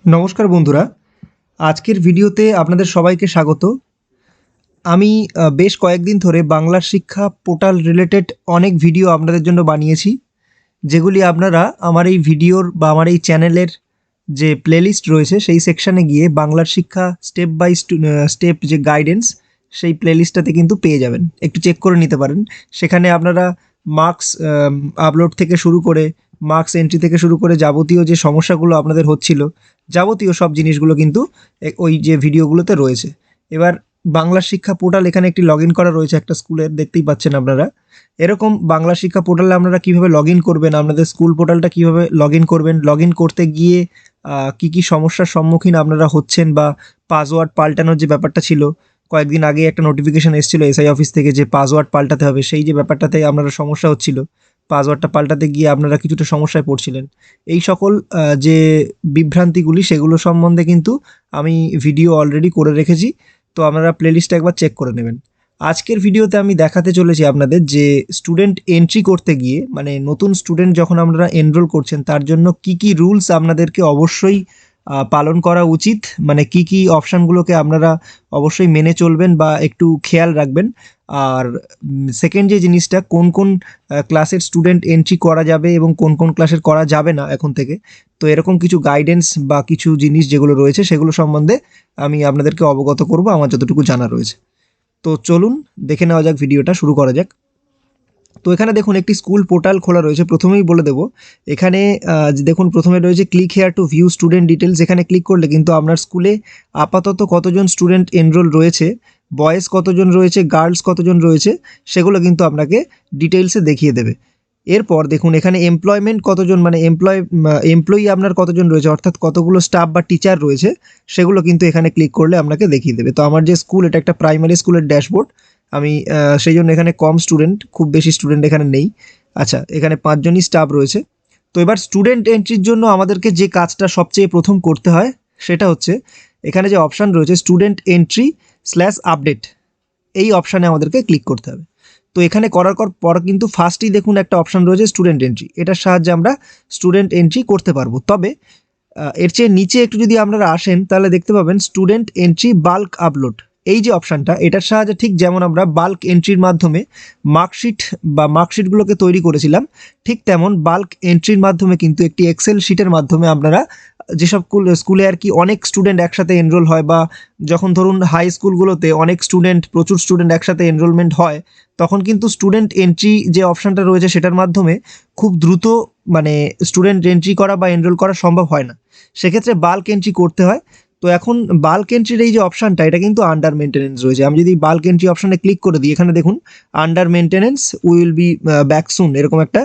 নমস্কার বন্ধুরা, আজকের ভিডিওতে আপনাদের সবাইকে স্বাগত। আমি বেশ কয়েকদিন ধরে বাংলার শিক্ষা পোর্টাল রিলেটেড অনেক ভিডিও আপনাদের জন্য বানিয়েছি, যেগুলি আপনারা আমার এই ভিডিওর বা আমার এই চ্যানেলের যে প্লেলিস্ট রয়েছে সেই সেকশানে গিয়ে বাংলার শিক্ষা স্টেপ বাই স্টেপ যে গাইডেন্স সেই প্লেলিস্টটাতে কিন্তু পেয়ে যাবেন। একটু চেক করে নিতে পারেন। সেখানে আপনারা মার্কস আপলোড থেকে শুরু করে মার্কস এন্ট্রি থেকে শুরু করে যাবতীয় যে সমস্যাগুলো আপনাদের হচ্ছিল, যাবতীয় সব জিনিসগুলো কিন্তু ওই যে ভিডিওগুলোতে রয়েছে। এবার বাংলা শিক্ষা পোর্টাল এখানে একটি লগ ইন করা রয়েছে একটা স্কুলের, দেখতেই পাচ্ছেন আপনারা। এরকম বাংলা শিক্ষা পোর্টালে আপনারা কীভাবে লগ ইন করবেন, আপনাদের স্কুল পোর্টালটা কীভাবে লগ ইন করবেন, লগ ইন করতে গিয়ে কী কী সমস্যার সম্মুখীন আপনারা হচ্ছেন, বা পাসওয়ার্ড পাল্টানোর যে ব্যাপারটা ছিল, কয়েকদিন আগে একটা নোটিফিকেশান এসেছিল এসআই অফিস থেকে যে পাসওয়ার্ড পাল্টাতে হবে, সেই যে ব্যাপারটাতে আপনারা সমস্যা হচ্ছিল, পাসওয়ার্ডটা পাল্টাতে গিয়ে আপনারা কিছুটা সমস্যায় পড়ছিলেন, এই সকল যে বিভ্রান্তিগুলি সেগুলো সম্বন্ধে কিন্তু আমি ভিডিও অলরেডি করে রেখেছি। তো আপনারা প্লেলিস্টটা একবার চেক করে নেবেন। আজকের ভিডিওতে আমি দেখাতে চলেছি আপনাদের যে স্টুডেন্ট এন্ট্রি করতে গিয়ে, মানে নতুন স্টুডেন্ট যখন আপনারা এনরোল করছেন তার জন্য কি কি রুলস আপনাদেরকে অবশ্যই পালন করা উচিত, মানে কি কি অপশানগুলোকে আপনারা অবশ্যই মেনে চলবেন বা একটু খেয়াল রাখবেন। আর সেকেন্ড যে জিনিসটা, কোন কোন ক্লাসের স্টুডেন্ট এন্ট্রি করা যাবে এবং কোন কোন ক্লাসের করা যাবে না এখন থেকে, তো এরকম কিছু গাইডেন্স বা কিছু জিনিস যেগুলো রয়েছে সেগুলো সম্বন্ধে আমি আপনাদেরকে অবগত করব আমার যতটুকু জানা রয়েছে। তো চলুন দেখে নেওয়া যাক, ভিডিওটা শুরু করা যাক। তো এখানে দেখুন একটি স্কুল পোর্টাল খোলা রয়েছে। প্রথমেই বলে দেবো, এখানে দেখুন প্রথমে রয়েছে click here two view student details. এখানে ক্লিক করলে কিন্তু আপনার স্কুলে আপাতত কতজন স্টুডেন্ট এনরোল রয়েছে, বয়েজ কতজন রয়েছে, গার্লস কতজন রয়েছে, সেগুলো কিন্তু আপনাকে ডিটেলসে দেখিয়ে দেবে। এরপর দেখুন এখানে এমপ্লয়মেন্ট কতজন, মানে এমপ্লয়ি আপনার কতজন রয়েছে, অর্থাৎ কতগুলো স্টাফ বা টিচার রয়েছে, সেগুলো কিন্তু এখানে ক্লিক করলে আপনাকে দেখিয়ে দেবে। তো আমার যে স্কুল, এটা একটা প্রাইমারি স্কুলের ড্যাশবোর্ড। আমি সেই জন্য এখানে কম স্টুডেন্ট, খুব বেশি স্টুডেন্ট এখানে নেই। আচ্ছা, এখানে 5 জনই স্টাফ রয়েছে। তো এবার স্টুডেন্ট এন্ট্রির জন্য আমাদেরকে যে কাজটা সবচেয়ে প্রথম করতে হয় সেটা হচ্ছে, এখানে যে অপশান রয়েছে স্টুডেন্ট এন্ট্রি স্ল্যাশ আপডেট, এই অপশানে আমাদেরকে ক্লিক করতে হবে। তো এখানে করার পর কিন্তু ফার্স্টেই দেখুন একটা অপশান রয়েছে স্টুডেন্ট এন্ট্রি, এটার সাহায্যে আমরা স্টুডেন্ট এন্ট্রি করতে পারবো। তবে এর চেয়ে নিচে একটু যদি আপনারা আসেন তাহলে দেখতে পাবেন স্টুডেন্ট এন্ট্রি বাল্ক আপলোড, এই যে অপশানটা, এটার সাহায্যে ঠিক যেমন আমরা বাল্ক এন্ট্রির মাধ্যমে মার্কশিটগুলোকে তৈরি করেছিলাম, ঠিক তেমন বাল্ক এন্ট্রির মাধ্যমে কিন্তু একটি এক্সেল শিটের মাধ্যমে আপনারা যেসব স্কুলে আর কি অনেক স্টুডেন্ট একসাথে এনরোল হয়, বা যখন ধরুন হাই স্কুলগুলোতে অনেক স্টুডেন্ট, প্রচুর স্টুডেন্ট একসাথে এনরোলমেন্ট হয়, তখন কিন্তু স্টুডেন্ট এন্ট্রি যে অপশানটা রয়েছে সেটার মাধ্যমে খুব দ্রুত মানে স্টুডেন্ট এন্ট্রি করা বা এনরোল করা সম্ভব হয় না। সেক্ষেত্রে বাল্ক এন্ট্রি করতে হয়। তো এখন বাল্ক এন্ট্রির এই যে অপশানটা, এটা কিন্তু আন্ডার মেনটেনেন্স রয়েছে। আমি যদি বাল্ক এন্ট্রি অপশানে ক্লিক করে দিই, এখানে দেখুন under maintenance, will be back soon, এরকম একটা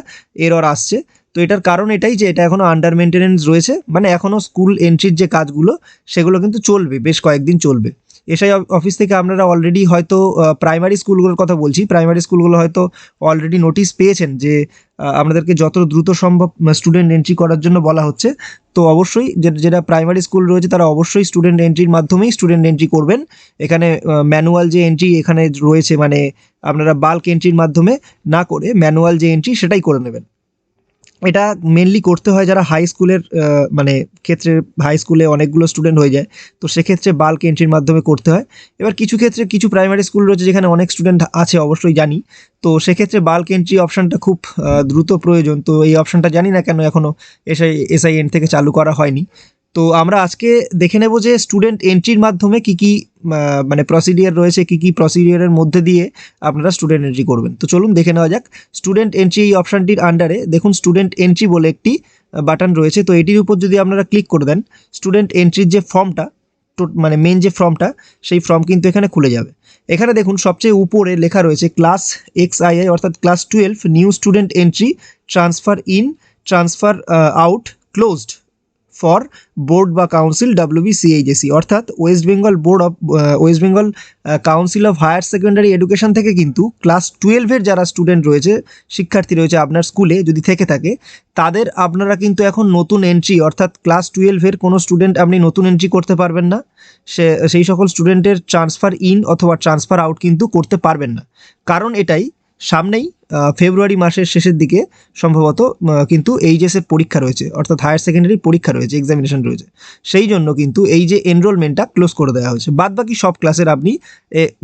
এরর আসছে। তো এটার কারণ এটাই যে এটা এখনও আন্ডার মেনটেনেন্স রয়েছে, মানে এখনও স্কুল এন্ট্রির যে কাজগুলো সেগুলো কিন্তু চলবে, বেশ কয়েকদিন চলবে। এসআই অফিস থেকে আপনারা অলরেডি হয়তো প্রাইমারি স্কুলগুলোর কথা বলছি, প্রাইমারি স্কুলগুলো হয়তো অলরেডি নোটিশ পেয়েছেন যে আপনাদেরকে যত দ্রুত সম্ভব স্টুডেন্ট এন্ট্রি করার জন্য বলা হচ্ছে। তো অবশ্যই যেটা প্রাইমারি স্কুল রয়েছে তারা অবশ্যই স্টুডেন্ট এন্ট্রির মাধ্যমেই স্টুডেন্ট এন্ট্রি করবেন। এখানে ম্যানুয়াল যে এন্ট্রি এখানে রয়েছে, মানে আপনারা বাল্ক এন্ট্রির মাধ্যমে না করে ম্যানুয়াল যে এন্ট্রি সেটাই করে নেবেন। এটা মেনলি করতে হয় যারা হাই স্কুলের মানে ক্ষেত্রে, হাই স্কুলে অনেকগুলো স্টুডেন্ট হয়ে যায়, তো সেক্ষেত্রে বাল্ক এন্ট্রির মাধ্যমে করতে হয়। এবার কিছু ক্ষেত্রে কিছু প্রাইমারি স্কুল রয়েছে যেখানে অনেক স্টুডেন্ট আছে, অবশ্যই জানি, তো সেক্ষেত্রে বাল্ক এন্ট্রি অপশানটা খুব দ্রুত প্রয়োজন। তো এই অপশানটা জানি না কেন এখনও এসআই এন্ড থেকে চালু করা হয়নি। তো আমরা আজকে দেখে নেব যে স্টুডেন্ট এন্ট্রির মাধ্যমে কী কী মানে প্রসিডিওর রয়েছে, কী কী প্রসিডিওরের মধ্যে দিয়ে আপনারা স্টুডেন্ট এন্ট্রি করবেন। তো চলুন দেখে নেওয়া যাক। স্টুডেন্ট এন্ট্রি এই অপশানটির আন্ডারে দেখুন স্টুডেন্ট এন্ট্রি বলে একটি বাটন রয়েছে। তো এটির উপর যদি আপনারা ক্লিক করে দেন, স্টুডেন্ট এন্ট্রির যে ফর্মটা, মানে মেন যে ফর্মটা, সেই ফর্ম কিন্তু এখানে খুলে যাবে। এখানে দেখুন সবচেয়ে উপরে লেখা রয়েছে ক্লাস XII, অর্থাৎ class 12 new student entry, transfer in, transfer out, closed for board বা কাউন্সিল WBCHSE, অর্থাৎ West Bengal council of higher secondary education থেকে কিন্তু ক্লাস 12-এর যারা স্টুডেন্ট রয়েছে, শিক্ষার্থী রয়েছে আপনার স্কুলে যদি থেকে থাকে, তাদের আপনারা কিন্তু এখন নতুন এন্ট্রি, অর্থাৎ ক্লাস 12-এর কোনো স্টুডেন্ট আপনি নতুন এন্ট্রি করতে পারবেন না, সেই সকল স্টুডেন্টের ট্রান্সফার ইন অথবা ট্রান্সফার আউট কিন্তু করতে পারবেন না। কারণ এটাই, সামনেই ফেব্রুয়ারি মাসের শেষের দিকে সম্ভবত কিন্তু এইচএসের পরীক্ষা রয়েছে, অর্থাৎ হায়ার সেকেন্ডারি পরীক্ষা রয়েছে, এক্সামিনেশন রয়েছে। সেই জন্য কিন্তু এই যে এনরোলমেন্টটা ক্লোজ করে দেওয়া হয়েছে। বাদ বাকি সব ক্লাসের আপনি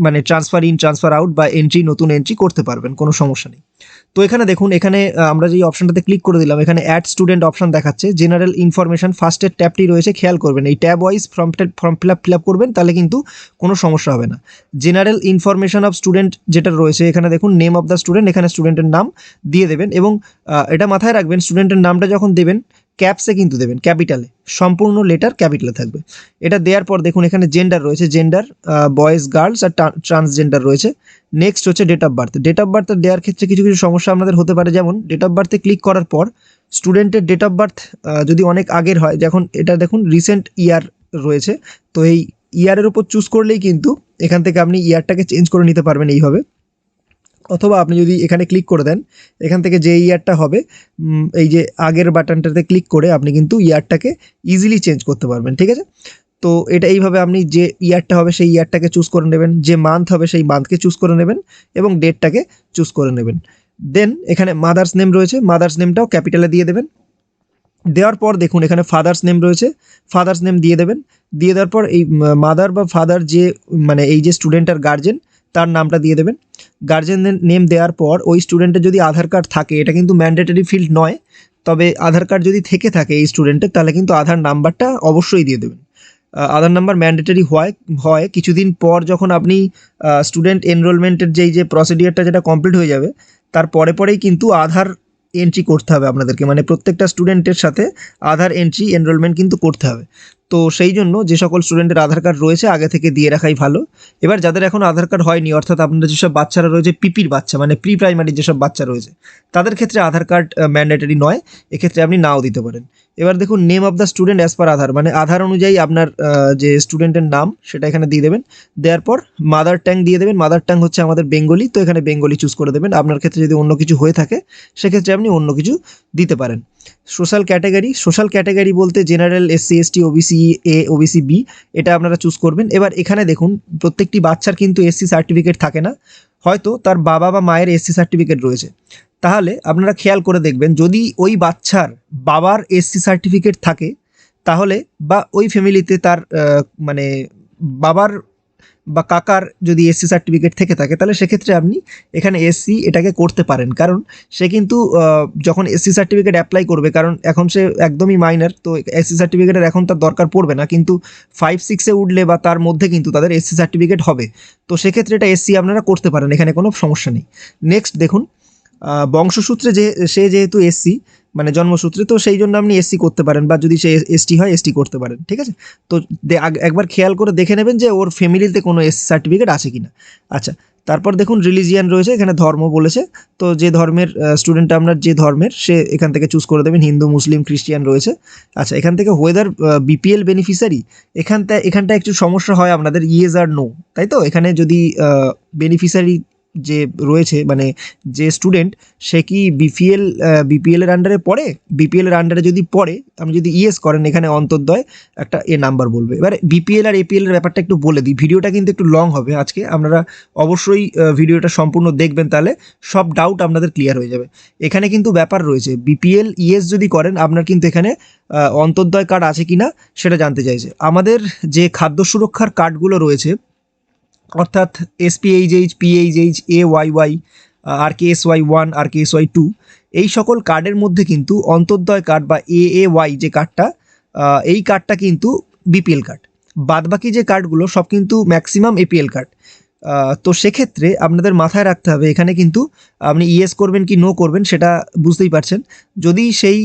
মানে ট্রান্সফার ইন, ট্রান্সফার আউট বা এন্ট্রি, নতুন এন্ট্রি করতে পারবেন, কোনো সমস্যা নেই। তো এখানে দেখুন, এখানে আমরা যে অপশনটাতে ক্লিক করে দিলাম, এখানে অ্যাড স্টুডেন্ট অপশন দেখাচ্ছে। জেনারেল ইনফরমেশন ফার্স্টের ট্যাবটি রয়েছে, খেয়াল করবেন এই tab wise form fill up করবেন, তাহলে কিন্তু কোনো সমস্যা হবে না। জেনারেল ইনফরমেশন অফ স্টুডেন্ট যেটা রয়েছে, এখানে দেখুন নেম অফ দ্য স্টুডেন্ট, এখানে স্টুডেন্টের নাম দিয়ে দেবেন। এবং এটা মাথায় রাখবেন, স্টুডেন্টের নামটা যখন দেবেন ক্যাপসে কিন্তু দেবেন, ক্যাপিটালে, সম্পূর্ণ লেটার ক্যাপিটালে থাকবে। এটা দেওয়ার পর দেখুন এখানে জেন্ডার রয়েছে, জেন্ডার বয়েজ, গার্লস আর ট্রান্সজেন্ডার রয়েছে। নেক্সট হচ্ছে date of birth. Date of birth দেওয়ার ক্ষেত্রে কিছু কিছু সমস্যা আপনাদের হতে পারে, যেমন ডেট অফ বার্থে ক্লিক করার পর স্টুডেন্টের ডেট অফ বার্থ যদি অনেক আগের হয়, যখন এটা দেখুন রিসেন্ট ইয়ার রয়েছে, তো এই ইয়ারের উপর চুজ করলেই কিন্তু এখান থেকে আপনি ইয়ারটাকে চেঞ্জ করে নিতে পারবেন এইভাবে। অথবা আপনি যদি এখানে ক্লিক করে দেন, এখান থেকে যে ইয়ারটা হবে, এই যে আগের বাটনটাতে ক্লিক করে আপনি কিন্তু ইয়ারটাকে ইজিলি চেঞ্জ করতে পারবেন, ঠিক আছে। তো এটা এইভাবে আপনি যে ইয়ারটা হবে সেই ইয়ারটাকে চুজ করে নেবেন, যে মান্থ হবে সেই মান্থকে চুজ করে নেবেন এবং ডেটটাকে চুজ করে নেবেন। দেন এখানে মাদার্স নেম রয়েছে, মাদার্স নেমটাও ক্যাপিটালে দিয়ে দেবেন। দেওয়ার পর দেখুন এখানে ফাদার্স নেম রয়েছে, ফাদার্স নেম দিয়ে দেবেন। দিয়ে দেওয়ার পর এই মাদার বা ফাদার যে মানে এই যে স্টুডেন্টের গার্জেন, তার নামটা দিয়ে দেবেন। গার্জেন নেম দেওয়ার পর ওই স্টুডেন্টের যদি আধার কার্ড থাকে, এটা কিন্তু ম্যান্ডেটরি ফিল্ড নয়, তবে আধার কার্ড যদি থেকে থাকে এই স্টুডেন্টের, তাহলে কিন্তু আধার নাম্বারটা অবশ্যই দিয়ে দেবেন। আধার নাম্বার ম্যান্ডেটরি হয় কিছুদিন পর, যখন আপনি স্টুডেন্ট এনরোলমেন্টের যে প্রসিডিওরটা যেটা কমপ্লিট হয়ে যাবে, তার পরেই কিন্তু আধার এন্ট্রি করতে হবে আপনাদেরকে, মানে প্রত্যেকটা স্টুডেন্টের সাথে আধার এন্ট্রি এনরোলমেন্ট কিন্তু করতে হবে। তো সেই জন্য যে সকল স্টুডেন্টের আধার কার্ড রয়েছে আগে থেকে দিয়ে রাখাই ভালো। এবার যাদের এখন আধার কার্ড হয়নি, অর্থাৎ আপনাদের যেসব বাচ্চারা রয়েছে পিপির বাচ্চা, মানে প্রি প্রাইমারি যেসব বাচ্চা রয়েছে, তাদের ক্ষেত্রে আধার কার্ড ম্যান্ডেটরি নয়, এক্ষেত্রে আপনি নাও দিতে পারেন। এবার দেখুন name of the student as per Aadhaar, মানে আধার অনুযায়ী আপনার যে স্টুডেন্টের নাম সেটা এখানে দিয়ে দেবেন। দেওয়ার পর মাদার ট্যাং দিয়ে দেবেন। মাদার ট্যাং হচ্ছে আমাদের বেঙ্গলি, তো এখানে বেঙ্গলি চুজ করে দেবেন। আপনার ক্ষেত্রে যদি অন্য কিছু হয়ে থাকে সেক্ষেত্রে আপনি অন্য কিছু দিতে পারেন। সোশ্যাল ক্যাটাগরি বলতে general, SC ST, OBC A, OBC B, এটা আপনারা চুজ করবেন। এবার এখানে দেখুন প্রত্যেকটি বাচ্চার কিন্তু এসসি সার্টিফিকেট থাকে না, হয়তো তার বাবা বা মায়ের এসসি সার্টিফিকেট রয়েছে। তাহলে আপনারা খেয়াল করে দেখবেন, যদি ওই বাচ্চার বাবার এসসি সার্টিফিকেট থাকে, তাহলে বা ওই ফ্যামিলিতে তার মানে বাবার বা কাকার যদি এসসি সার্টিফিকেট থেকে থাকে, তাহলে সেক্ষেত্রে আপনি এখানে এসসি এটাকে করতে পারেন। কারণ সে কিন্তু যখন এসসি সার্টিফিকেট অ্যাপ্লাই করবে, কারণ এখন সে একদমই মাইনর, তো এসসি সার্টিফিকেটের এখন তার দরকার পড়বে না, কিন্তু 5-6-এ উঠলে বা তার মধ্যে কিন্তু তাদের এসসি সার্টিফিকেট হবে। তো সেক্ষেত্রে এটা এসসি আপনারা করতে পারেন, এখানে কোনো সমস্যা নেই। নেক্সট দেখুন বংশসূত্রে সে যেহেতু এসসি, মানে জন্মসূত্রে, তো সেই জন্য আপনি এসসি করতে পারেন, বা যদি সে এসটি হয় এসটি করতে পারেন, ঠিক আছে। তো একবার খেয়াল করে দেখে নেবেন যে ওর ফ্যামিলিতে কোনো এসসি সার্টিফিকেট আছে কিনা। আচ্ছা, তারপর দেখুন রিলিজিয়ান রয়েছে, এখানে ধর্ম বলেছে, তো যে ধর্মের স্টুডেন্ট আপনার যে ধর্মের, সে এখান থেকে চুজ করে দেবেন। হিন্দু, মুসলিম, খ্রিস্টিয়ান রয়েছে। আচ্ছা, এখান থেকে ওয়েদার বিপিএল বেনিফিশিয়ারি, এখানটা একটু সমস্যা হয় আপনাদের, ইয়েস আর নো, তাই তো। এখানে যদি বেনিফিশিয়ারি যে রয়েছে, মানে যে স্টুডেন্ট, সে কি বিপিএল এর আন্ডারে পড়ে, বিপিএল এর আন্ডারে যদি পড়ে, আপনি যদি ইয়েস করেন, এখানে অন্তর্দয় একটা নাম্বার বলবে। এবার বিপিএল আর এপিএল এর ব্যাপারটা একটু বলে দিই, ভিডিওটা কিন্তু একটু লং হবে আজকে, আপনারা অবশ্যই ভিডিওটা সম্পূর্ণ দেখবেন, তাহলে সব ডাউট আপনাদের ক্লিয়ার হয়ে যাবে। এখানে কিন্তু ব্যাপার রয়েছে, বিপিএল ইয়েস যদি করেন, আপনার কিন্তু এখানে অন্তর্দয় কার্ড আছে কিনা সেটা জানতে চাইছে। আমাদের যে খাদ্য সুরক্ষার কার্ডগুলো রয়েছে, অর্থাৎ এসপিএইচএইচ, পিএইচএইচ, এওয়াইওয়াই, RKSY1, RKSY2, এই সকল কার্ডের মধ্যে কিন্তু অন্তর্দয় কার্ড বা এএওয়াই যে কার্ডটা, এই কার্ডটা কিন্তু বিপিএল কার্ড। বাদবাকি যে কার্ডগুলো সব কিন্তু ম্যাক্সিমাম এপিএল কার্ড। তো সেক্ষেত্রে আপনাদের মাথায় রাখতে হবে, এখানে কিন্তু আপনি ইয়েস করবেন কি নো করবেন সেটা বুঝতেই পারছেন। যদি সেই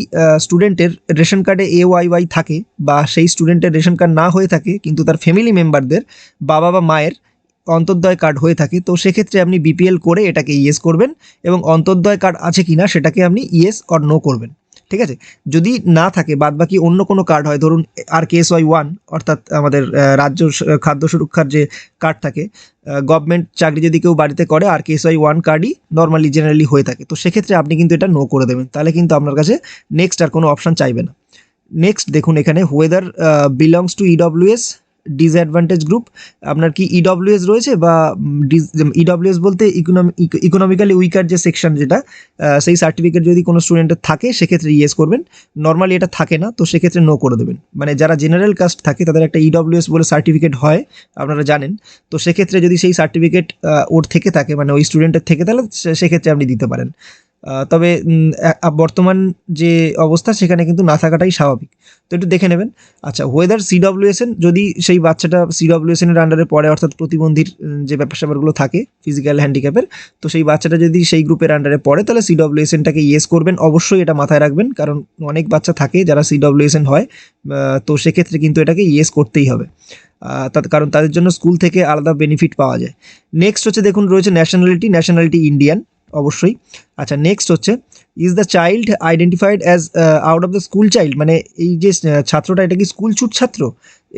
স্টুডেন্টের রেশন কার্ডে এওয়াইওয়াই থাকে, বা সেই স্টুডেন্টের রেশন কার্ড না হয়ে থাকে কিন্তু তার ফ্যামিলি মেম্বারদের, বাবা বা মায়ের অন্তর্দয় কার্ড হয়ে থাকে, তো সেক্ষেত্রে আপনি বিপিএল করে এটাকে ইয়েস করবেন, এবং অন্তর্দয় কার্ড আছে কিনা সেটাকে আপনি ইয়েস অর নো করবেন, ঠিক আছে। যদি না থাকে, বাদবাকি অন্য কোনো কার্ড হয়, ধরুন RKSY1, অর্থাৎ আমাদের রাজ্য খাদ্য সুরক্ষার যে কার্ড থাকে, গভর্নমেন্ট চাকরি যদি কেউ বাড়িতে করে, RKSY1 কার্ডই নর্মালি জেনারেলি হয়ে থাকে, তো সেক্ষেত্রে আপনি কিন্তু এটা নো করে দেবেন, তাহলে কিন্তু আপনার কাছে নেক্সট আর কোনো অপশান চাইবে না। নেক্সট দেখুন এখানে weather belongs to EWS disadvantage group, আপনার কি ইডব্লিউএস রয়েছে বা ইডব্লিউএস বলতে ইকোনমিক্যালি উইকার যে সেকশন যেটা, সেই সার্টিফিকেট যদি কোনো স্টুডেন্টের থাকে সেক্ষেত্রে ইয়েস করবেন। নর্মালি এটা থাকে না, তো সেক্ষেত্রে নো করে দেবেন। মানে যারা জেনারেল কাস্ট থাকে তাদের একটা ইডব্লিউএস বলে সার্টিফিকেট হয়, আপনারা জানেন। তো সেক্ষেত্রে যদি সেই সার্টিফিকেট ওর থেকে থাকে, মানে ওই স্টুডেন্টের থেকে, তাহলে সেক্ষেত্রে আপনি দিতে পারেন। তবে বর্তমান যে অবস্থা সেখানে কিন্তু না থাকাটাই স্বাভাবিক, তো একটু দেখে নেবেন। আচ্ছা, ওয়েদার সিডব্লিউএসএন, যদি সেই বাচ্চাটা সিডব্লিউএসএন এর আন্ডারে পড়ে, অর্থাৎ প্রতিবন্ধীর যে ব্যাপার স্যাপারগুলো থাকে ফিজিক্যাল হ্যান্ডিক্যাপের, তো সেই বাচ্চাটা যদি সেই গ্রুপের আন্ডারে পড়ে তাহলে সিডব্লিউএসএনটাকে ইয়েস করবেন। অবশ্যই এটা মাথায় রাখবেন, কারণ অনেক বাচ্চা থাকে যারা সিডব্লিউএসএন হয়, তো সেক্ষেত্রে কিন্তু এটাকে ইয়েস করতেই হবে, কারণ তাদের জন্য স্কুল থেকে আলাদা বেনিফিট পাওয়া যায়। নেক্সট হচ্ছে দেখুন রয়েছে ন্যাশনালিটি ইন্ডিয়ান, অবশ্যই। আচ্ছা, নেক্সট হচ্ছে is the child identified as out of the school child, মানে এই যে ছাত্রটা এটা কি স্কুল ছুট ছাত্র,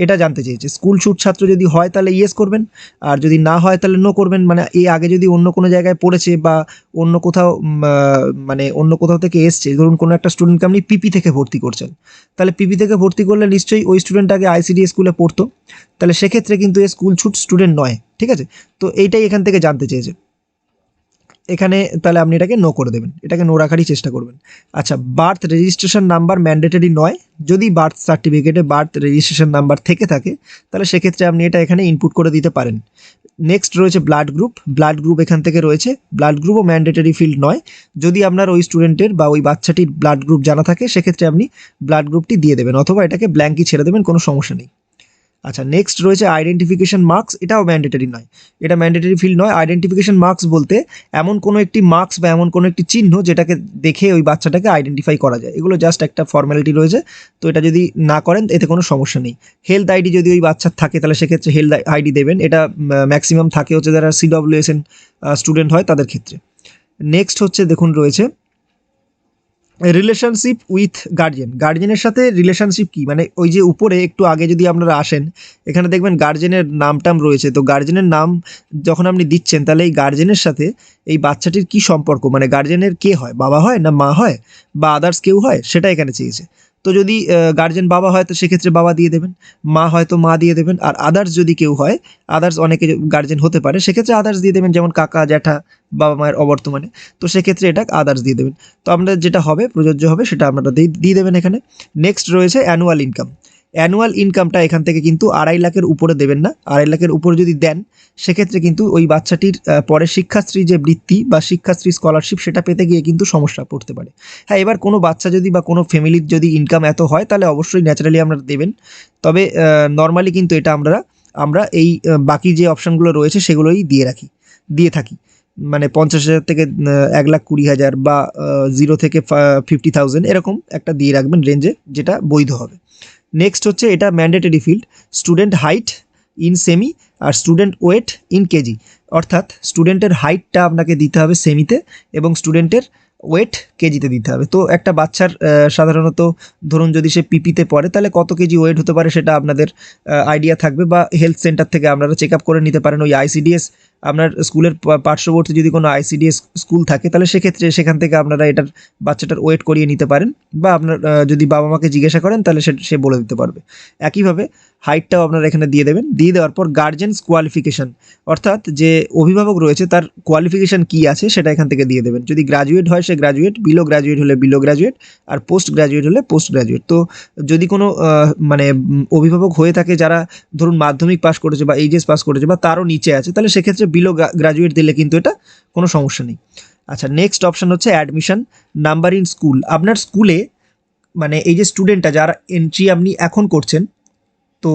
এটা জানতে চেয়েছে। স্কুল ছুট ছাত্র যদি হয় তাহলে ইয়েস করবেন, আর যদি না হয় তাহলে নো করবেন। মানে এই আগে যদি অন্য কোনো জায়গায় পড়েছে বা অন্য কোথাও মানে অন্য কোথাও থেকে এসছে, ধরুন কোনো একটা স্টুডেন্টকে আপনি পিপি থেকে ভর্তি করছেন, তাহলে পিপি থেকে ভর্তি করলে নিশ্চয়ই ওই স্টুডেন্ট আগে আইসিডি স্কুলে পড়তো, তাহলে সেক্ষেত্রে কিন্তু এ স্কুল ছুট স্টুডেন্ট নয়, ঠিক আছে। তো এইটাই এখান থেকে জানতে চেয়েছে এখানে, তাহলে আপনি এটাকে নো করে দেবেন, এটাকে নো রাখারই চেষ্টা করবেন। আচ্ছা, বার্থ রেজিস্ট্রেশন নাম্বার ম্যান্ডেটরি নয়। যদি বার্থ সার্টিফিকেটে বার্থ রেজিস্ট্রেশন নাম্বার থেকে থাকে তাহলে সেক্ষেত্রে আপনি এটা এখানে ইনপুট করে দিতে পারেন। নেক্সট রয়েছে ব্লাড গ্রুপ এখান থেকে রয়েছে। ব্লাড গ্রুপও ম্যান্ডেটরি ফিল্ড নয়। যদি আপনার ওই স্টুডেন্টের বা ওই বাচ্চাটির ব্লাড গ্রুপ জানা থাকে সেক্ষেত্রে আপনি ব্লাড গ্রুপটি দিয়ে দেবেন, অথবা এটাকে ব্ল্যাঙ্কই ছেড়ে দেবেন, কোনো সমস্যা নেই। আচ্ছা, নেক্সট রয়েছে আইডেন্টিফিকেশন মার্কস, এটাও ম্যান্ডেটরি নয়, এটা ম্যান্ডেটরি ফিল্ড নয়। আইডেন্টিফিকেশন মার্কস বলতে এমন কোনো একটি মার্কস বা এমন কোনো একটি চিহ্ন যেটাকে দেখে ওই বাচ্চাটাকে আইডেন্টিফাই করা যায়, এগুলো জাস্ট একটা ফর্মালিটি রয়েছে, তো এটা যদি না করেন এতে কোনো সমস্যা নেই। হেলথ আইডি যদি ওই বাচ্চার থাকে তাহলে সেক্ষেত্রে হেলথ আইডি দেবেন, এটা ম্যাক্সিমাম থাকে হচ্ছে যারা সিডব্লিউএসএন স্টুডেন্ট হয় তাদের ক্ষেত্রে। নেক্সট হচ্ছে দেখুন রয়েছে রিলেশনশিপ উইথ গার্জেনের সাথে রিলেশনশিপ কি, মানে ওই যে উপরে একটু আগে যদি আপনারা আসেন, এখানে দেখবেন গার্জেনের নাম রয়েছে। তো গার্জেনের নাম যখন আপনি দিচ্ছেন তাহলে এই গার্জেনের সাথে এই বাচ্চাটির কি সম্পর্ক, মানে গার্জেনের কে হয়, বাবা হয় না মা হয় বা আদার্স কেউ হয়, সেটা এখানে চেয়েছে। তো যদি গার্জেন বাবা হয় তো সেক্ষেত্রে বাবা দিয়ে দেবেন, মা হয় তো মা দিয়ে দেবেন, আর আদার্স যদি কেউ হয়, আদার্স অনেকে গার্জেন হতে পারে, সেক্ষেত্রে আদার্স দিয়ে দেবেন, যেমন কাকা জ্যাঠা বাবা মায়ের অবর্তমানে, তো সেক্ষেত্রে এটা আদার্স দিয়ে দেবেন। তো আপনাদের যেটা হবে প্রযোজ্য হবে সেটা আপনারা দিয়ে দেবেন এখানে। নেক্সট রয়েছে অ্যানুয়াল ইনকামটা এখান থেকে কিন্তু 2.5 লাখের উপরে দেবেন না। 2.5 লাখের উপরে যদি দেন সেক্ষেত্রে কিন্তু ওই বাচ্চাটির পরে শিক্ষাশ্রী যে বৃত্তি বা শিক্ষাশ্রী স্কলারশিপ সেটা পেতে গিয়ে কিন্তু সমস্যা পড়তে পারে। হ্যাঁ, এবার কোনো বাচ্চা যদি বা কোনো ফ্যামিলির যদি ইনকাম এত হয় তাহলে অবশ্যই ন্যাচারালি আপনারা দেবেন। তবে নর্মালি কিন্তু এটা আমরা এই বাকি যে অপশানগুলো রয়েছে সেগুলোই দিয়ে থাকি। মানে 50,000 থেকে 1,20,000 বা 0 থেকে 50,000 এরকম একটা দিয়ে রাখবেন রেঞ্জে, যেটা বৈধ হবে। নেক্সট হচ্ছে এটা mandatory field, student height in cm আর স্টুডেন্ট ওয়েট ইন কেজি, অর্থাৎ স্টুডেন্টের হাইটটা আপনাকে দিতে হবে সেমিতে এবং স্টুডেন্টের ওয়েট কেজিতে দিতে হবে। তো একটা বাচ্চার সাধারণত ধরুন যদি সে পিপিতে পড়ে তাহলে কত কেজি ওয়েট হতে পারে সেটা আপনাদের আইডিয়া থাকবে, বা হেলথ সেন্টার থেকে আপনারা চেক আপ করে নিতে পারেন। ওই আইসিডিএস আপনার স্কুলের পার্শ্ববর্তী যদি কোনো আইসিডিএস স্কুল থাকে তাহলে সেক্ষেত্রে সেখান থেকে আপনারা এটার বাচ্চাটার ওয়েট করিয়ে নিতে পারেন, বা আপনার যদি বাবা মাকে জিজ্ঞাসা করেন তাহলে সে বলে দিতে পারবে। একইভাবে হাইটটাও আপনারা এখানে দিয়ে দেবেন। দিয়ে দেওয়ার পর গার্জেন্স কোয়ালিফিকেশান, অর্থাৎ যে অভিভাবক রয়েছে তার কোয়ালিফিকেশান কী আছে সেটা এখান থেকে দিয়ে দেবেন। যদি গ্র্যাজুয়েট হয় সে গ্র্যাজুয়েট, বিলো গ্র্যাজুয়েট হলে বিলো গ্র্যাজুয়েট, আর পোস্ট গ্র্যাজুয়েট হলে পোস্ট গ্র্যাজুয়েট। তো যদি কোনো মানে অভিভাবক হয়ে থাকে যারা ধরুন মাধ্যমিক পাস করেছে বা এইচএস পাস করেছে বা তারও নিচে আছে, তাহলে সেক্ষেত্রে বিলো গ্র্যাজুয়েট দিলে কিন্তু এটা কোনো সমস্যা নেই। আচ্ছা, নেক্সট অপশান হচ্ছে অ্যাডমিশন নাম্বার ইন স্কুল। আপনার স্কুলে মানে এই যে স্টুডেন্টটা যারা এন্ট্রি আপনি এখন করছেন, তো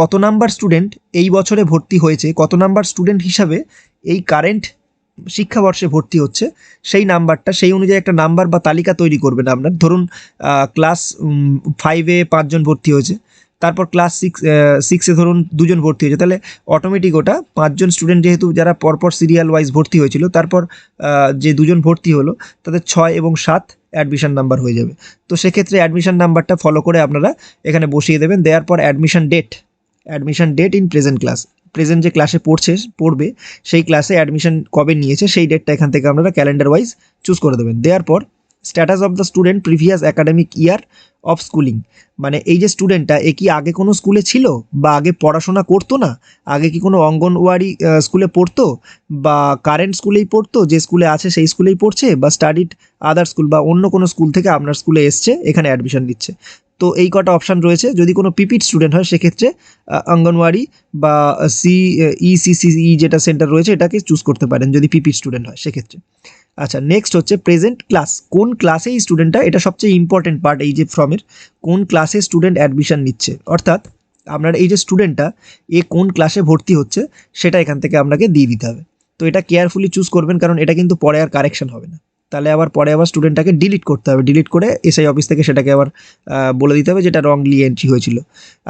কত নাম্বার স্টুডেন্ট এই বছরে ভর্তি হয়েছে, কত নাম্বার স্টুডেন্ট হিসাবে এই কারেন্ট শিক্ষাবর্ষে ভর্তি হচ্ছে, সেই নাম্বারটা সেই অনুযায়ী একটা নাম্বার বা তালিকা তৈরি করবেন আপনার। ধরুন ক্লাস 5-এ 5 জন ভর্তি হয়েছে, তারপর ক্লাস 6-এ ধরুন 2 জন ভর্তি হয়েছে, তাহলে অটোমেটিক ওটা 5 জন স্টুডেন্ট যেহেতু যারা পরপর সিরিয়াল ওয়াইজ ভর্তি হয়েছিল, তারপর যে 2 জন ভর্তি হলো তাদের 6 এবং 7 অ্যাডমিশন নাম্বার হয়ে যাবে। তো সেক্ষেত্রে অ্যাডমিশন নাম্বারটা ফলো করে আপনারা এখানে বসিয়ে দেবেন। দেওয়ার পর অ্যাডমিশন ডেট ইন প্রেজেন্ট যে ক্লাসে পড়বে সেই ক্লাসে অ্যাডমিশন কবে নিয়েছে সেই ডেটটা এখান থেকে আপনারা ক্যালেন্ডার ওয়াইজ চুজ করে দেবেন। দেওয়ার পর status of the student previous academic year of schooling, মানে এই যে স্টুডেন্টটা এ কি আগে কোনো স্কুলে ছিল বা আগে পড়াশোনা করতো না, আগে কি কোনো অঙ্গনওয়াড়ি স্কুলে পড়তো বা কারেন্ট স্কুলেই পড়তো, যে স্কুলে আছে সেই স্কুলেই পড়ছে, বা স্টাডিড আদার স্কুল বা অন্য কোনো স্কুল থেকে আপনার স্কুলে এসছে এখানে অ্যাডমিশন নিচ্ছে। তো এই কটা অপশান রয়েছে। যদি কোনো পিপিড স্টুডেন্ট হয় সেক্ষেত্রে অঙ্গনওয়াড়ি বা ইসিসিই যেটা সেন্টার রয়েছে এটাকে চুজ করতে পারেন যদি পিপিড স্টুডেন্ট হয় সেক্ষেত্রে। আচ্ছা, নেক্সট হচ্ছে প্রেজেন্ট ক্লাস, কোন ক্লাসে এই স্টুডেন্টটা, এটা সবচেয়ে ইম্পর্টেন্ট পার্ট এই যে ফর্মের, কোন ক্লাসে স্টুডেন্ট অ্যাডমিশন নিচ্ছে, অর্থাৎ আপনার এই যে স্টুডেন্টটা এ কোন ক্লাসে ভর্তি হচ্ছে সেটা এখান থেকে আপনাকে দিয়ে দিতে হবে। তো এটা কেয়ারফুলি চুজ করবেন, কারণ এটা কিন্তু পরে আর কারেকশন হবে না, তাহলে আবার পরে আবার স্টুডেন্টটাকে ডিলিট করতে হবে, ডিলিট করে এসআই অফিস থেকে সেটাকে আবার বলে দিতে হবে যেটা রংলি এন্ট্রি হয়েছিল।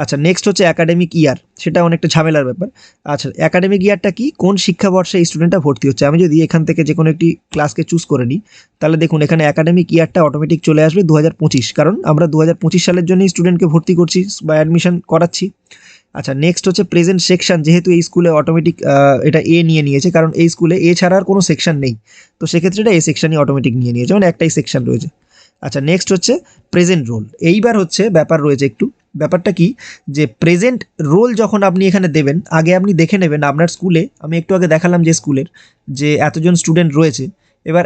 আচ্ছা, নেক্সট হচ্ছে অ্যাকাডেমিক ইয়ার, সেটা অনেকটা ঝামেলার ব্যাপার। আচ্ছা, অ্যাকাডেমিক ইয়ারটা কি, কোন শিক্ষাবর্ষে এই স্টুডেন্টটা ভর্তি হচ্ছে। আমি যদি এখান থেকে যে কোনো একটি ক্লাসকে চুজ করে নিই তাহলে দেখুন এখানে অ্যাকাডেমিক ইয়ারটা অটোমেটিক চলে আসবে 2025, কারণ আমরা 2025 সালের জন্যই স্টুডেন্টকে ভর্তি করছি বা অ্যাডমিশন করাচ্ছি। আচ্ছা, নেক্সট হচ্ছে প্রেজেন্ট সেকশন, যেহেতু এই স্কুলে অটোমেটিক এটা এ নিয়ে নিয়েছে, কারণ এই স্কুলে এ ছাড়া আর কোনো সেকশন নেই, তো সেক্ষেত্রে এটা এ সেকশনই অটোমেটিক নিয়ে নিয়েছে, মানে একটাই সেকশন রয়েছে। আচ্ছা, নেক্সট হচ্ছে প্রেজেন্ট রোল। এইবার হচ্ছে ব্যাপার রয়েছে একটু, ব্যাপারটা কি যে প্রেজেন্ট রোল যখন আপনি এখানে দেবেন আগে আপনি দেখে নেবেন আপনার স্কুলে, আমি একটু আগে দেখালাম যে স্কুলের যে এতজন স্টুডেন্ট রয়েছে, এবার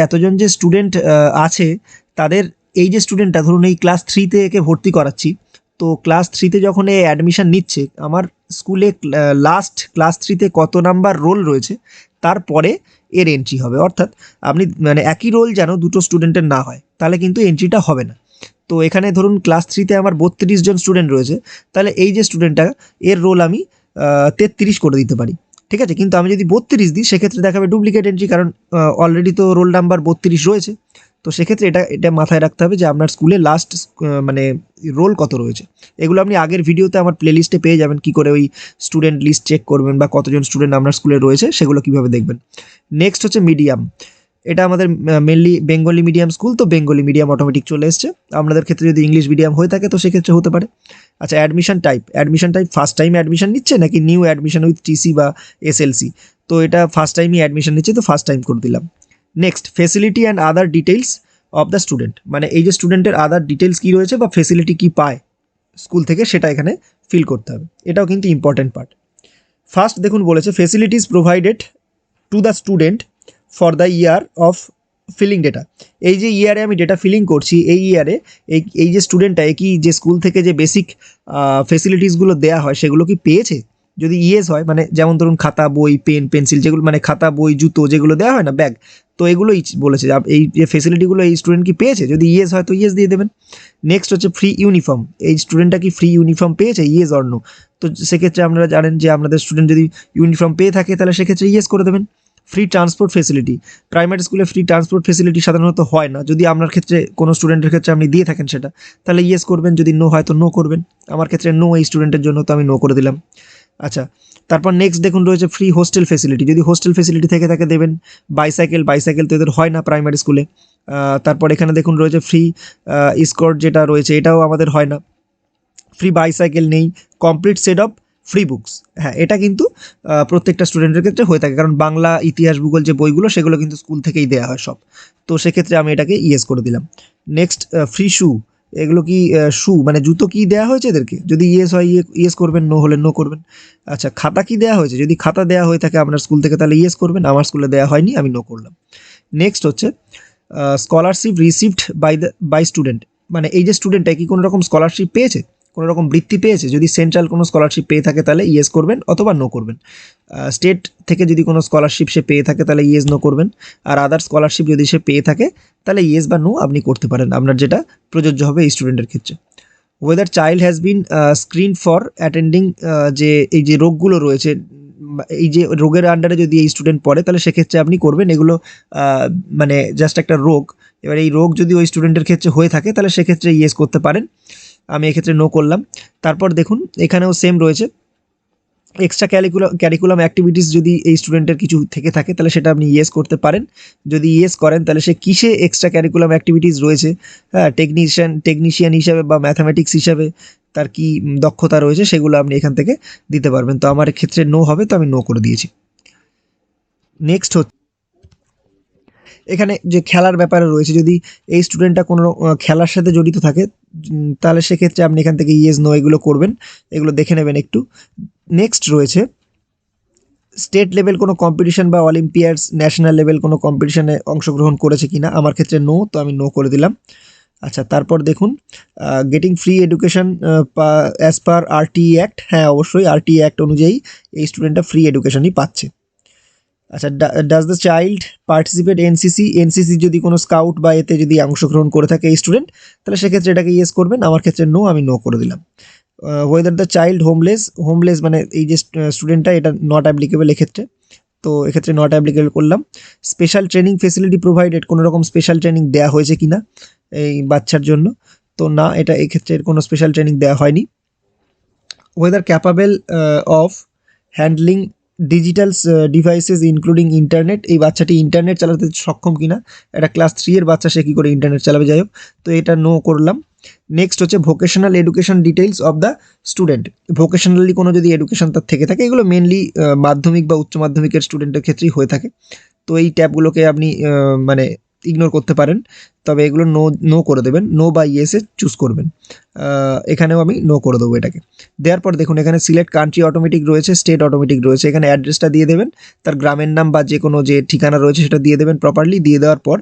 এতজন যে স্টুডেন্ট আছে তাদের এই যে স্টুডেন্টটা ধরুন এই ক্লাস 3-তে একে ভর্তি করাচ্ছি, তো ক্লাস 3-তে যখন এ অ্যাডমিশন নিচ্ছে আমার স্কুলে লাস্ট ক্লাস 3-তে কত নাম্বার রোল রয়েছে তারপরে এর এন্ট্রি হবে, অর্থাৎ আপনি মানে একই রোল যেন দুটো স্টুডেন্টের না হয়, তাহলে কিন্তু এন্ট্রিটা হবে না। তো এখানে ধরুন ক্লাস 3-তে আমার 32 জন স্টুডেন্ট রয়েছে, তাহলে এই যে স্টুডেন্টটা এর রোল আমি 33 করে দিতে পারি, ঠিক আছে। কিন্তু আমি যদি 32 দিই সেক্ষেত্রে দেখাবে ডুপ্লিকেট এন্ট্রি, কারণ অলরেডি তো রোল নাম্বার 32 রয়েছে। তো সেক্ষেত্রে এটা মাথায় রাখতে হবে যে আপনার স্কুলে লাস্ট মানে রোল কত রয়েছে। এগুলো আপনি আগের ভিডিওতে আমার প্লেলিস্টে পেয়ে যাবেন, কি করে ওই স্টুডেন্ট লিস্ট চেক করবেন বা কতজন স্টুডেন্ট আপনার স্কুলে রয়েছে সেগুলো কিভাবে দেখবেন। নেক্সট হচ্ছে মিডিয়াম, এটা আমাদের মেনলি বেঙ্গলি মিডিয়াম স্কুল, তো বেঙ্গলি মিডিয়াম অটোমেটিক চলে এসছে। আপনাদের ক্ষেত্রে যদি ইংলিশ মিডিয়াম হয়ে থাকে তো সেক্ষেত্রে হতে পারে। আচ্ছা, admission type first time admission নিচ্ছে নাকি নিউ অ্যাডমিশন উইথ টিসি বা এসএলসি, তো এটা ফার্স্ট টাইমই অ্যাডমিশন নিচ্ছে, তো ফার্স্ট টাইম করে দিলাম। Next facility and other details of the student, মানে এই যে স্টুডেন্টের আদার ডিটেলস কী রয়েছে বা ফেসিলিটি কী পায় স্কুল থেকে সেটা এখানে ফিল করতে হবে, এটাও কিন্তু ইম্পর্টেন্ট পার্ট। ফার্স্ট দেখুন বলেছে facilities provided to the student for the year of filling data, এই যে ইয়ারে আমি ডেটা ফিলিং করছি এই ইয়ারে এই যে স্টুডেন্টটা কি যে স্কুল থেকে যে বেসিক ফেসিলিটিসগুলো দেওয়া হয় সেগুলো কি পেয়েছে। যদি ইয়েস হয়, মানে যেমন ধরুন খাতা বই পেন পেন্সিল যেগুলো মানে খাতা বই জুতো যেগুলো দেওয়া হয় না ব্যাগ, তো এগুলোই বলেছে এই যে ফেসিলিটিগুলো এই স্টুডেন্ট কি পেয়েছে, যদি ইয়েস হয় তো ইয়েস দিয়ে দেবেন। নেক্সট হচ্ছে ফ্রি ইউনিফর্ম, এই স্টুডেন্টটা কি ফ্রি ইউনিফর্ম পেয়েছে, ইয়েস অর নো। তো সেক্ষেত্রে আপনারা জানেন যে আপনাদের স্টুডেন্ট যদি ইউনিফর্ম পেয়ে থাকে তাহলে সেক্ষেত্রে ইয়েস করে দেবেন। ফ্রি ট্রান্সপোর্ট ফেসিলিটি, প্রাইমারি স্কুলে ফ্রি ট্রান্সপোর্ট ফেসিলিটি সাধারণত হয় না, যদি আপনার ক্ষেত্রে কোনো স্টুডেন্টের ক্ষেত্রে আপনি দিয়ে থাকেন সেটা তাহলে ইয়েস করবেন, যদি নো হয় তো নো করবেন। আমার ক্ষেত্রে নো, এই স্টুডেন্টের জন্য তো আমি নো করে দিলাম। আচ্ছা, তারপর নেক্সট দেখুন রয়েছে ফ্রি হোস্টেল ফেসিলিটি, যদি হোস্টেল ফেসিলিটি থেকে থাকে দেবেন। বাইসাইকেল তো এদের হয় না প্রাইমারি স্কুলে। তারপর এখানে দেখুন রয়েছে ফ্রি স্কর্ট, যেটা রয়েছে এটাও আমাদের হয় না। ফ্রি বাইসাইকেল নেই। Complete set of free books, হ্যাঁ এটা কিন্তু প্রত্যেকটা স্টুডেন্টের ক্ষেত্রে হয়ে থাকে, কারণ বাংলা ইতিহাস ভূগোল যে বইগুলো সেগুলো কিন্তু স্কুল থেকেই দেওয়া হয় সব, তো সেক্ষেত্রে আমি এটাকে ইয়েস করে দিলাম। নেক্সট ফ্রি শু, এগুলো কি শু মানে জুতো কি দেওয়া হয়েছে এদেরকে, যদি ইয়েস হয় ইয়েস করবেন, নো হলে নো করবেন। আচ্ছা, খাতা কি দেওয়া হয়েছে, যদি খাতা দেওয়া হয়ে থাকে আপনার স্কুল থেকে তাহলে ইয়েস করবেন, আমার স্কুলে দেওয়া হয়নি আমি নো করলাম। নেক্সট হচ্ছে স্কলারশিপ রিসিভড বাই স্টুডেন্ট, মানে এই যে স্টুডেন্টটা কি কোনো রকম স্কলারশিপ পেয়েছে, কোনো রকম বৃত্তি পেয়েছে, যদি সেন্ট্রাল কোনো স্কলারশিপ পেয়ে থাকে তাহলে ইয়েস করবেন অথবা নো করবেন। স্টেট থেকে যদি কোনো স্কলারশিপ সে পেয়ে থাকে তাহলে ইয়েস নো করবেন, আর আদার স্কলারশিপ যদি সে পেয়ে থাকে তাহলে ইয়েস বা নো আপনি করতে পারেন, আপনার যেটা প্রযোজ্য হবে এই স্টুডেন্টের ক্ষেত্রে। Weather child has been screen for attending, যে এই যে রোগগুলো রয়েছে এই যে রোগের আন্ডারে যদি এই স্টুডেন্ট পড়ে তাহলে সেক্ষেত্রে আপনি করবেন এগুলো, মানে জাস্ট একটা রোগ, এবার এই রোগ যদি ওই স্টুডেন্টের ক্ষেত্রে হয়ে থাকে তাহলে সেক্ষেত্রে ইয়েস করতে পারেন, আমি এক্ষেত্রে নো করলাম। তারপর দেখুন এখানেও সেম রয়েছে, এক্সট্রা ক্যারিকুলাম অ্যাক্টিভিটিস যদি এই স্টুডেন্টের কিছু থেকে থাকে তাহলে সেটা আপনি ইয়েস করতে পারেন, যদি ইয়েস করেন তাহলে সে কিসে এক্সট্রা ক্যারিকুলাম অ্যাক্টিভিটিস রয়েছে, হ্যাঁ টেকনিশিয়ান হিসাবে বা ম্যাথামেটিক্স হিসাবে তার কি দক্ষতা রয়েছে সেগুলো আপনি এখান থেকে দিতে পারবেন, তো আমার ক্ষেত্রে নো হবে, তো আমি নো করে দিয়েছি। নেক্সট হচ্ছে এখানে যে খেলার ব্যাপারে রয়েছে, যদি এই স্টুডেন্টটা কোনো খেলার সাথে জড়িত থাকে তাহলে সেক্ষেত্রে আপনি এখান থেকে ইয়েস নো এগুলো করবেন, এগুলো দেখে নেবেন একটু। নেক্সট রয়েছে স্টেট লেভেল কোনো কম্পিটিশন বা অলিম্পিয়াডস, ন্যাশনাল লেভেল কোনো কম্পিটিশনে অংশগ্রহণ করেছে কিনা, আমার ক্ষেত্রে নো, তো আমি নো করে দিলাম। আচ্ছা, তারপর দেখুন getting free education as per RT act, হ্যাঁ অবশ্যই আরটি অ্যাক্ট অনুযায়ী এই স্টুডেন্টটা ফ্রি এডুকেশনই পাচ্ছে। আচ্ছা, does the child participate NCC, NCC যদি কোনো স্কাউট বা এতে যদি অংশগ্রহণ করে থাকে এই স্টুডেন্ট, তাহলে সেক্ষেত্রে এটাকে ইয়েস করবেন, আমার ক্ষেত্রে নো, আমি নো করে দিলাম। Whether the child homeless, homeless মানে এই যে স্টুডেন্টটা, এটা নট অ্যাপ্লিকেবল এক্ষেত্রে, তো এক্ষেত্রে নট অ্যাপ্লিকেবল করলাম। স্পেশাল ট্রেনিং ফেসিলিটি প্রোভাইডেড, কোনো রকম স্পেশাল ট্রেনিং দেওয়া হয়েছে কিনা এই বাচ্চার জন্য, তো না, এটা এক্ষেত্রে কোনো স্পেশাল ট্রেনিং দেওয়া হয়নি। Weather capable of handling digital devices including internet, এই বাচ্চাটি ইন্টারনেট চালাতে সক্ষম কিনা, এটা ক্লাস 3 এর বাচ্চা, সে কী করে ইন্টারনেট চালাবে, যাই হোক, তো এটা নো করলাম। নেক্সট হচ্ছে vocational education details of the student, ভোকেশনালি কোনো যদি এডুকেশন তার থেকে থাকে, এগুলো মেনলি মাধ্যমিক বা উচ্চ মাধ্যমিকের স্টুডেন্টের ক্ষেত্রেই হয়ে থাকে, তো এই ট্যাবগুলোকে আপনি মানে ইগনোর করতে পারেন, তবে এগুলো নো নো করে দেবেন, নো বা ইয়েসে চুজ করবেন। এখানেও আমি নো করে দেবো এটাকে। দেওয়ার পর দেখুন এখানে সিলেক্ট কান্ট্রি অটোমেটিক রয়েছে, স্টেট অটোমেটিক রয়েছে, এখানে অ্যাড্রেসটা দিয়ে দেবেন, তার গ্রামের নাম বা যে কোনো যে ঠিকানা রয়েছে সেটা দিয়ে দেবেন প্রপারলি, দিয়ে দেওয়ার পর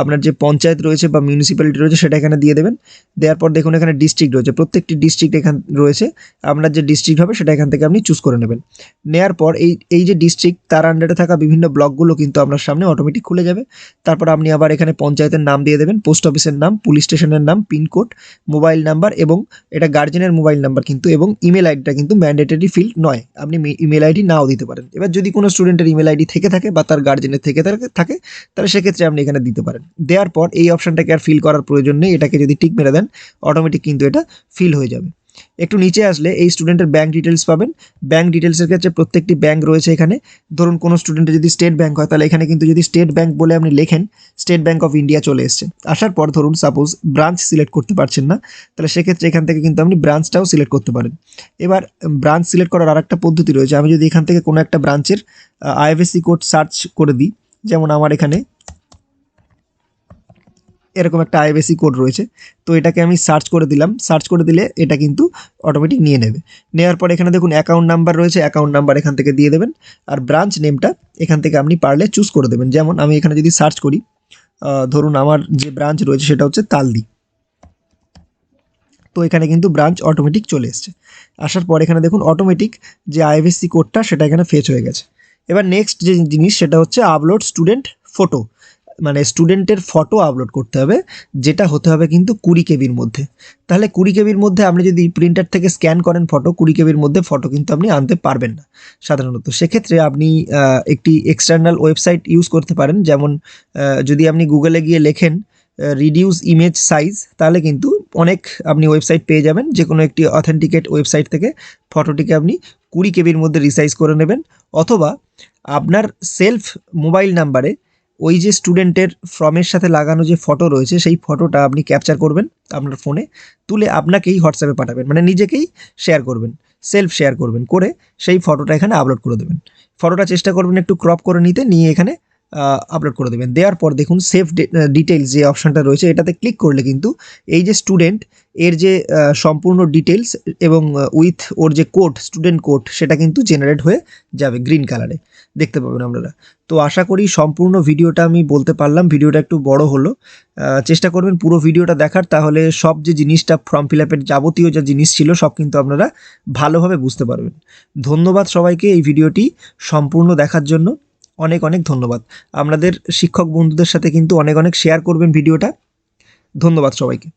আপনার যে পঞ্চায়েত রয়েছে বা মিউনিসিপ্যালিটি রয়েছে সেটা এখানে দিয়ে দেবেন। দেওয়ার পর দেখুন এখানে ডিস্ট্রিক্ট রয়েছে, প্রত্যেকটি ডিস্ট্রিক্ট এখান রয়েছে, আপনার যে ডিস্ট্রিক্ট হবে সেটা এখান থেকে আপনি চুজ করে নেবেন। নেওয়ার পর এই যে ডিস্ট্রিক্ট, তার আন্ডারে থাকা বিভিন্ন ব্লকগুলো কিন্তু আপনার সামনে অটোমেটিক খুলে যাবে। তারপর আপনি আবার এখানে পঞ্চায়েতের নাম দিয়ে দেবেন, পোস্ট অফিসের নাম, পুলিশ স্টেশনের নাম, পিনকোড, মোবাইল নাম্বার, এবং এটা গার্জেনের মোবাইল নাম্বার কিন্তু, এবং ইমেল আইডিটা কিন্তু ম্যান্ডেটরি ফিল্ড নয়, আপনি ইমেল আইডি নাও দিতে পারেন। এবার যদি কোনো স্টুডেন্টের ইমেল আইডি থেকে থাকে বা তার গার্জেনের থেকে থাকে তাহলে সেক্ষেত্রে আপনি এখানে দিতে পারেন। দেওয়ার পর এই অপশানটাকে আর ফিল করার প্রয়োজন নেই, এটাকে যদি টিক মেরে দেন অটোমেটিক কিন্তু এটা ফিল হয়ে যাবে। একটু নিচে আসলে এই স্টুডেন্টের ব্যাঙ্ক ডিটেলস পাবেন, ব্যাঙ্ক ডিটেলসের ক্ষেত্রে প্রত্যেকটি ব্যাঙ্ক রয়েছে এখানে। ধরুন কোনো স্টুডেন্টের যদি স্টেট ব্যাঙ্ক হয় তাহলে এখানে কিন্তু যদি স্টেট ব্যাঙ্ক বলে আপনি লেখেন, স্টেট ব্যাঙ্ক অফ ইন্ডিয়া চলে এসছে। আসার পর ধরুন সাপোজ ব্রাঞ্চ সিলেক্ট করতে পারছেন না, তাহলে সেক্ষেত্রে এখান থেকে কিন্তু আপনি ব্রাঞ্চটাও সিলেক্ট করতে পারেন। এবার ব্রাঞ্চ সিলেক্ট করার আরেকটা পদ্ধতি রয়েছে, আমি যদি এখান থেকে কোনো একটা ব্রাঞ্চের আইএফএসসি কোড সার্চ করে দিই, যেমন আমার এখানে এরকম একটা আইএফএসসি কোড রয়েছে, তো এটাকে আমি সার্চ করে দিলাম, সার্চ করে দিলে এটা কিন্তু অটোমেটিক নিয়ে নেবে। নেওয়ার পর এখানে দেখুন অ্যাকাউন্ট নাম্বার রয়েছে, অ্যাকাউন্ট নাম্বার এখান থেকে দিয়ে দেবেন, আর ব্রাঞ্চ নেমটা এখান থেকে আপনি পারলে চুজ করে দেবেন। যেমন আমি এখানে যদি সার্চ করি, ধরুন আমার যে ব্রাঞ্চ রয়েছে সেটা হচ্ছে তালদি, তো এখানে কিন্তু ব্রাঞ্চ অটোমেটিক চলে এসছে। আসার পর এখানে দেখুন অটোমেটিক যে আইএফএসসি কোডটা সেটা এখানে ফেচ হয়ে গেছে। এবার নেক্সট যে জিনিস সেটা হচ্ছে আপলোড স্টুডেন্ট ফটো, মানে স্টুডেন্টের ফটো আপলোড করতে হবে, যেটা হতে হবে কিন্তু 20 কেবির মধ্যে। তাহলে 20 কেবির মধ্যে আপনি যদি প্রিন্টার থেকে স্ক্যান করেন ফটো, 20 কেবির মধ্যে ফটো কিন্তু আপনি আনতে পারবেন না সাধারণত। সেক্ষেত্রে আপনি একটি এক্সটার্নাল ওয়েবসাইট ইউজ করতে পারেন, যেমন যদি আপনি গুগলে গিয়ে লেখেন রিডিউস ইমেজ সাইজ, তাহলে কিন্তু অনেক আপনি ওয়েবসাইট পেয়ে যাবেন, যে কোনো একটি অথেন্টিকেট ওয়েবসাইট থেকে ফটোটিকে আপনি 20 কেবির মধ্যে রিসাইজ করে নেবেন, অথবা আপনার সেলফ মোবাইল নাম্বারে ওই যে স্টুডেন্টের ফর্মের সাথে লাগানো যে ফটো রয়েছে সেই ফটোটা আপনি ক্যাপচার করবেন আপনার ফোনে, তুলে আপনাকেই হোয়াটসঅ্যাপে পাঠাবেন, মানে নিজেকেই শেয়ার করবেন, সেলফ শেয়ার করবেন, করে সেই ফটোটা এখানে আপলোড করে দেবেন। ফটোটা চেষ্টা করবেন একটু ক্রপ করে নিয়ে এখানে আপলোড করে দেবেন। দেওয়ার পর দেখুন সেভ ডিটেলস যে অপশানটা রয়েছে এটাতে ক্লিক করলে কিন্তু এই যে স্টুডেন্ট এর যে সম্পূর্ণ ডিটেলস এবং উইথ ওর যে কোড, স্টুডেন্ট কোড, সেটা কিন্তু জেনারেট হয়ে যাবে গ্রিন কালারে, দেখতে পাবেন আপনারা। তো আশা করি সম্পূর্ণ ভিডিওটা আমি বলতে পারলাম, ভিডিওটা একটু বড় হলো, চেষ্টা করবেন পুরো ভিডিওটা দেখার, তাহলে সব যে জিনিসটা ফর্ম ফিল আপের যাবতীয় যা জিনিস ছিল সব কিন্তু আপনারা ভালোভাবে বুঝতে পারবেন। ধন্যবাদ সবাইকে এই ভিডিওটি সম্পূর্ণ দেখার জন্য, অনেক অনেক ধন্যবাদ। আপনাদের শিক্ষক বন্ধুদের সাথে কিন্তু অনেক অনেক শেয়ার করবেন ভিডিওটা। ধন্যবাদ সবাইকে।